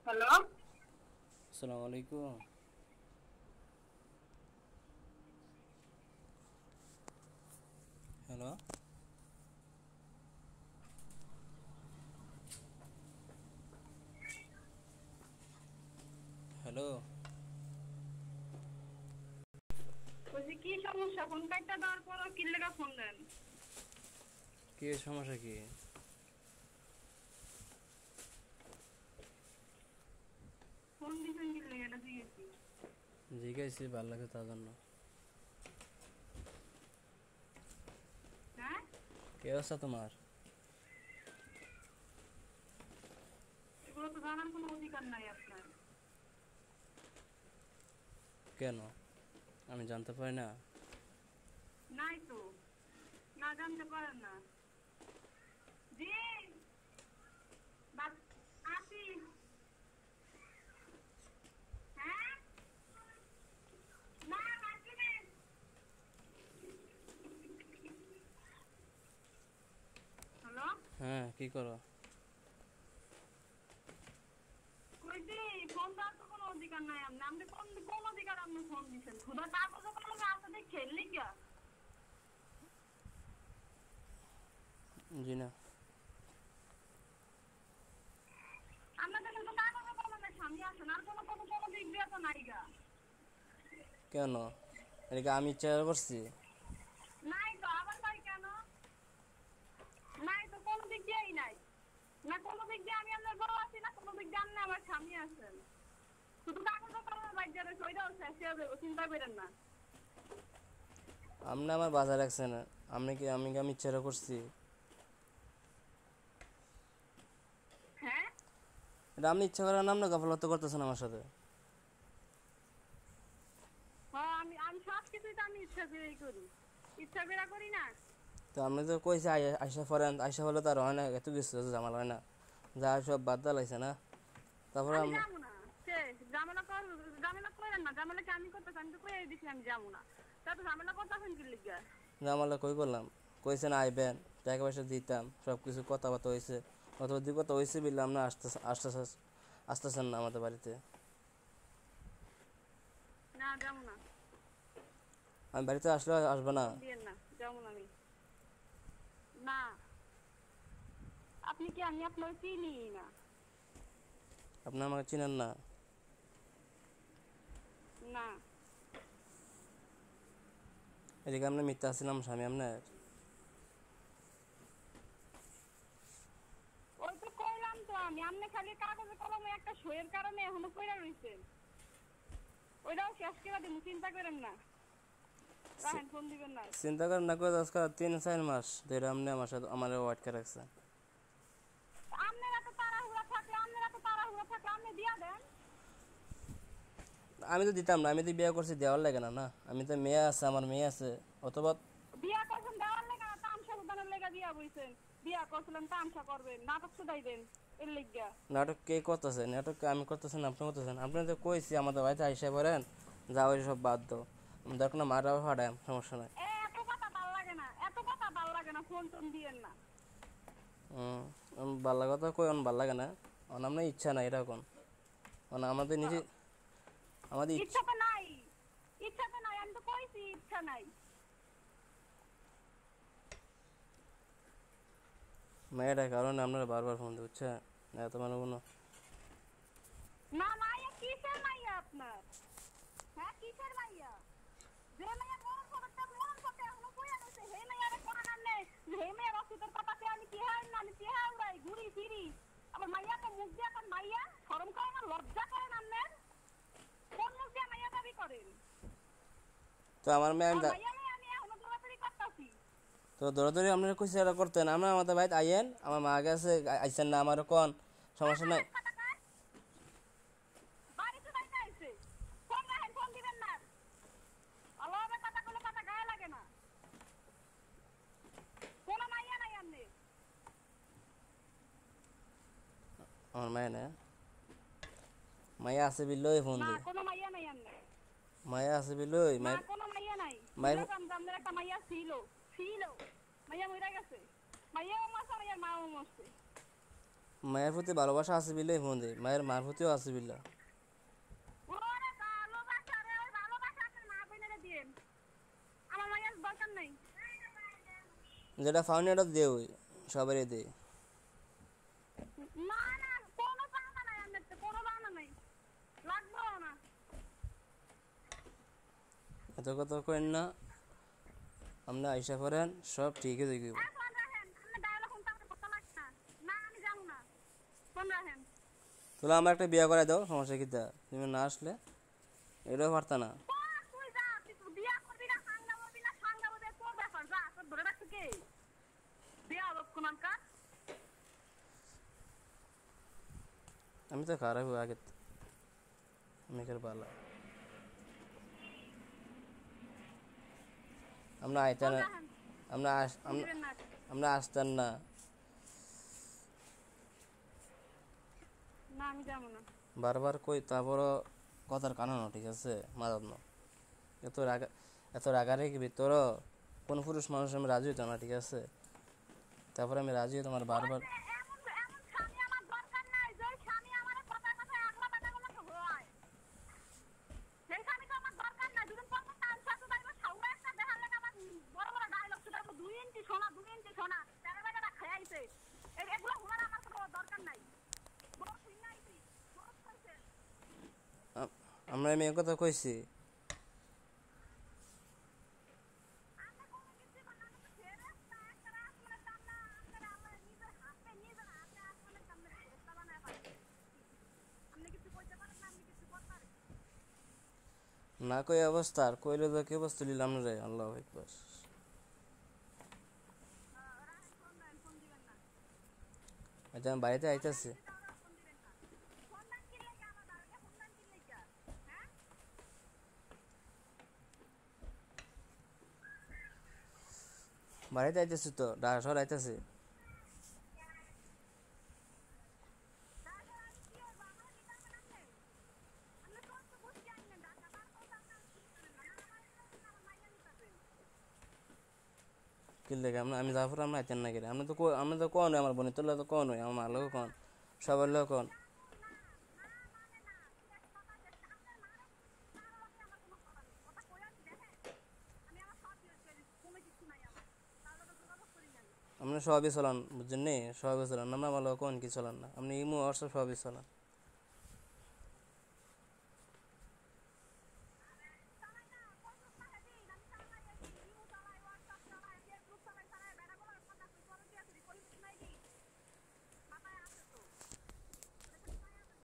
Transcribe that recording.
Hello. আসসালামু আলাইকুম। Hello. Hello. বলছি কি সমস্যা? ফোন কাটটা দেওয়ার পর কি লেগা ফোন দেন? কি সমস্যা কি? ফোন দিছেন কি লেগা এটা জিজ্ঞেসি। জিজ্ঞাসি ভালো লাগে তার জন্য। হ্যাঁ, কি অবস্থা তোমার? এগুলো তো জানার কোনো অধিকার নাই আপনার। কেন? আমি জানতে পারি না? নাই তো, না জানতে পারেন না। জি, বাস আসি। হ্যাঁ, না আসি নে। হ্যালো, হ্যাঁ, কি করো? কইছি ফোন দেওয়ার তো কোনো অধিকার নাই আপনি। আপনি কোন অধিকার আপনি ফোন দিছেন? খুদা কাগজ কলমে আছে দেখে খেললি কে? জি না। আপনাদের তো কাগজ কলমে সামনে আসেন, আর কোনো দিক দিয়ে তো নাই গা। কেন? এদিকে আমি ইচ্ছা করছি? নাই তো, আবার ভাই কেন? নাই তো, কোনো দিক দিয়েই নাই। না কোনো দিক দিয়ে আমি আপনার বউ আছি, না কোনো দিক দিয়ে আপনি আমার স্বামী আছেন। শুধু কাগজ কলমের বাইরে রয়েছে, ওইটাও শেষ হয়ে যাবে, চিন্তা করেন না। আপনি আমার বাজার রাখছেন। আমি ইচ্ছা করছি? হ্যাঁ, এটা আপনি ইচ্ছা করার নাম না, গাফলত করতেছেন আমার সাথে। হ্যাঁ, আমি আমি সব কিছুই তো আমি ইচ্ছা করেই করি। ইচ্ছা করে করি না। তো আপনি তো কইছে আইসা পড়েন, আইসা হলে তার হয় না, এত কিছু ঝামেলা হয় না, যা সব বাদ দালাইছে না। তারপরে আমি আপনি যাবো না। সে ঝামেলা করেন না। ঝামেলা কি আমি করতেছি? আমি তো কয়ে দিচ্ছি আমি যাবো না। তা তো ঝামেলা করতেছেন কি লিগা? ঝামেলা কই করলাম? কইছেন আইবেন, টাকা পয়সা দিতাম, সব কিছু কথাবার্তা হয়েছে। অথবা দুই কথা হয়েছে বললাম না, আসতেছেন না আমাদের বাড়িতে। না, যাবো না। আমি বাড়িতে আসলে আসবে না? ফোন দিয়েন না, যাবো না আমি। না, আপনি কি? আমি আপনার চিনি না। আপনি আমাকে চিনেন না? না, এদিকে আপনি মিথ্যা আসছিলাম স্বামী আপনার? ওই তো কইলাম তো আমি। আপনি খালি কাগজে কলমে একটা সইয়ের কারণে এখনো কইরা রইছেন। ওইটাও শেষ করে দিন, চিন্তা করেন না। রাখেন, ফোন দিবেন না। চিন্তা করেন না করে আজকে 3-4 মাস ধরে আপনি আমার সাথে আমার ওয়াটকে রাখছে। আপনার এত তাড়াহুড়া থাকলে আপনি দিয়া দেন। আমি তো দিতাম না, আমি তো বিয়ে করছি দেওয়ার লাগে না না, আমি তো মেয়ে আছে, আমার মেয়ে আছে। অথবা বিয়া করছেন দেওয়ার লেগা না তামসা উদানের লেগা বিয়া বইছেন? বিয়া করছিলেন তামসা করবেন, নাটক শুধাইবেন এর লেগা। নাটক কে করতেছে? নাটক আমি করতেছেন, আপনি করতেছেন? আপনি তো কইছি আমাদের বাড়িতে আইসা পড়েন, যা ওই সব বাদ দাও, দেখো না মারাও ফাটায়, সমস্যা নাই। এত কথা ভাল লাগে না, এত কথা ভাল লাগে না, ফোন টোন দিয়েন না। ভাল লাগা তো কই ভাল লাগে না, আপনার ইচ্ছা নাই এরকম। আমাদের নিজে আমাদের ইচ্ছা। ইচ্ছা তো নাই, ইচ্ছা তো নাই, আমি তো কইছি ইচ্ছা নাই। মেয়েটার কারণে আপনারা বারবার ফোন দিচ্ছে, এত মানে কোনো। না, মাইয়া কিসের মাইয়া আপনার? হ্যাঁ, কিসের মাইয়া? যে মাইয়া মরণ করতে এখনো কইয়া রইছে, হে মাইয়ারে কোন আনলে? হে মাইয়ার অসুখের কথাতে আমি কি হয় না? আমি কি হয় উড়াই ঘুরি ফিরি? আবার মাইয়াকে মুখ দিয়ে এখন মাইয়া শরম করে না, লজ্জা করেন আপনার? কোন মুখ দিয়ে মাইয়া দাবি করেন? তো আমার মেয়ে আমি আর মাইয়া নিয়ে আমি এখনো দৌড়াদৌড়ি করতেছি। তো দৌড়াদৌড়ি আপনারা কইছে এরা করতেন, আমরা আমাদের বাড়িতে আইয়েন, আমার মা গেছে, আইসেন না আমারও কোন, সমস্যা নাই। বাড়ি চুদাইতে আইছে। ফোন রাখেন, ফোন দিবেন না। আলাদা কথা বলে কথা গায়ে লাগে না। কোন মাইয়া নাই আপনি? আমার মায়া না, মায়া আছে বিলই ফোন না, দি, কোনো মাইয়া নাই আপনি। মায়া আছে বিলই না, মায়ের। কোনো মাইয়া নাই। মায়ের শুনলাম আপনার একটা মাইয়া ছিল। ছিল। মাইয়া মইরা গেছে। মাইয়াও মরছে, মাইয়ার মাও মরছে। মায়ের প্রতি ভালোবাসা আছে বিলেই ফোন দে, মায়ের মার প্রতিও আছে বিল্লা। ওরে ভালোবাসা রে, ওই ভালোবাসা আপনার মা বোনেরা দিয়েন, আমার মায়ের দরকার নাই। যেটা ফাউনি ওটা দে, ওই সবারই দে। না না, কোনো পাওনা নাই, আমার তো কোনো পাওনা নাই, লাগবেও না। এত কথা করেন না, আমরা আইসা করেন সব ঠিক হয়ে যাবে। ফোন রাখেন, আপনি ডায়লগ শুনতে আমার কথা লাগছে না। না আমি যাবো না, ফোন রাখেন। তাহলে আমার একটা বিয়ে করে দাও, সমস্যা কি তা? তুমি না আসলে এটাও পারতা না। তুই যা, তুই বিয়া করবি না, সাংগা বলবি না, সাংগা বলবি, তোর ব্যাপার, যা, তোর ধরে রাখছে কে? বিয়া লোক কোনকার? আমি তো খারাপ আগে, আমি কার বালা। আমরা আইতা না, আমরা আমরা আসতেন না। না আমি যাবো না। বারবার কই, তারপরও কথার কারণ ঠিক আছে মাদাত না। এত রাগারে ভিতরও কোন পুরুষ মানুষ আমি রাজি হইতো না, ঠিক আছে? তারপরে আমি রাজি হইতাম আর বারবার। এমন এমন স্বামী আমার দরকার নাই, যে স্বামী আমার কথায় কথায় আগলা পাগলাকে হয়, সেই স্বামী তো আমার দরকার নাই। দুদিন পর পর তার সাথে যাইবো, সাউরা একটা দেখার লাগে আমার বড় বড় ডায়লগ শুধাবো, 2 ইঞ্চি সোনা 2 ইঞ্চি সোনা, তেরে বেটা খাইছে। এগুলো হুনার আমার কোনো দরকার নাই। বড় শুনাইছি, বড় কইছে। আমরা আমি কথা কইছি, আমরা কোনো কিছু বানানো তো ফেরেশতা, একটা আসমানের কামনা, আমরা আল্লাহ নিজের হাতে আসমানের কামনা ফেরেশতা বানায় পারে। আপনি কিছু কইতে পারেন না, আপনি কিছু করতে পারেন না কই অবস্থা আর কইলে তো কে বস্তু নিলাম রে। আল্লাহ একবার ফোন দিবেন না। আচ্ছা, আমি বাড়িতে আইতাছি। ফোন দিবেন না। ফোন দান কি লাগে আমার বাড়িতে, ফোন দান কি লাগে? হ্যাঁ? বাড়িতে আইতাছি তো, ঢাকা শহর আইতাছি। তারপর আমি কি করব? আমার কি করবেন আপনি? আপনি তো তো বুঝতে আইলেন, ঢাকা বার করতে আপনার কি করেন না? না আমার আমার মাইয়া নিতাছেন। কি লেগে আমি যাওয়ার আমরা আইতেন না গেলে, আমরা তো কোন আমার বোনের তোলা তো কোন আমার মার লোক কোন, সবার লোক কোন। না না মানে না, শেষ কথা শেষ। আপনার মার লগে আমার কোনো কথা নেই। কথা কইয়া কি দেখেন? আমি আমার সব দিয়ে কোনো কিছু নাই আমার। তার লগে যোগাযোগ করি না আমি। আমরা সবই চলান, বুঝছেন নি? সবই চলান, আমরা আমার লোক কোন কি চলান না, আপনি ইমো হোয়াটসঅ্যাপ সবই চলান।